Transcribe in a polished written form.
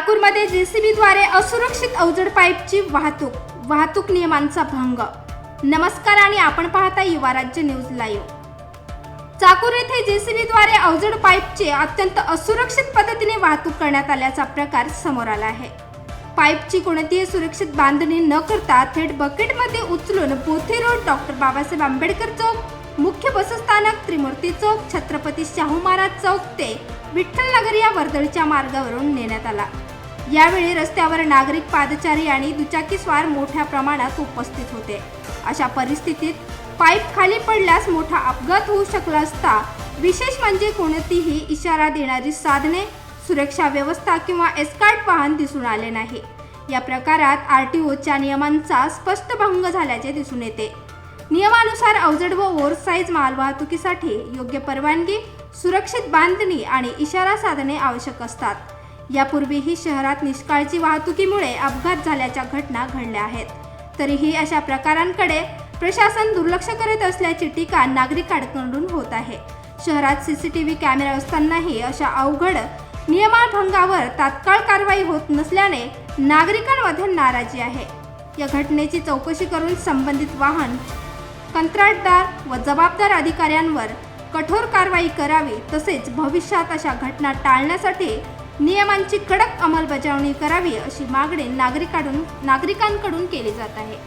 चाकूरमध्ये जेसीबीद्वारे असुरक्षित अवजड पाईपची वाहतूक नियमांचा भंग। नमस्कार आणि आपण पाहता युवा राज्य न्यूज लाईव्ह। चाकूर येथे जेसीबीद्वारे अवजड पाईपची अत्यंत असुरक्षित पद्धतीने वाहतूक करण्यात आल्याचा प्रकार समोर आला आहे। पाईपची कोणतीही सुरक्षित बांधणी न करता थेट बकेटमध्ये उचलून बोथे रोड, डॉक्टर बाबासाहेब आंबेडकर चौक, मुख्य बसस्थानक, त्रिमूर्ती चौक, छत्रपती शाहू महाराज चौक ते विठ्ठल नगर या वर्दळीच्या मार्गावरून नेण्यात आला। यावेळी रस्त्यावर नागरिक, पादचारी आणि दुचाकीस्वार मोठ्या प्रमाणात उपस्थित होते। अशा परिस्थितीत पाईप खाली पडल्यास मोठा अपघात होऊ शकला असता। विशेष म्हणजे कोणतीही इशारा देणारी साधने, सुरक्षा व्यवस्था किंवा एस्कॉर्ट वाहन दिसून आले नाही। या प्रकारात आरटीओच्या नियमांचा स्पष्ट भंग झाल्याचे दिसून येते। नियमानुसार अवजड व ओव्हरसाइज मालवाहतुकीसाठी योग्य परवानगी, सुरक्षित बांधणी आणि इशारा साधने आवश्यक असतात। यापूर्वीही शहरात निष्काळजी वाहतुकीमुळे अपघात झाल्याच्या घटना घडल्या आहेत। तरीही अशा प्रकारांकडे प्रशासन दुर्लक्ष करत असल्याची टीका नागरिकांकडून होत आहे। शहरात सीसीटीव्ही कॅमेरा असतानाही अशा अवघड नियमभंगावर तात्काळ कारवाई होत नसल्याने नागरिकांमध्ये नाराजी आहे। या घटनेची चौकशी करून संबंधित वाहन कंत्राटदार व जबाबदार अधिकाऱ्यांवर कठोर कारवाई करावी। तसेच भविष्यात अशा घटना टाळण्यासाठी नियमांची कडक अंमलबजावणी करावी अशी मागणी नागरिकांकडून केली जात आहे।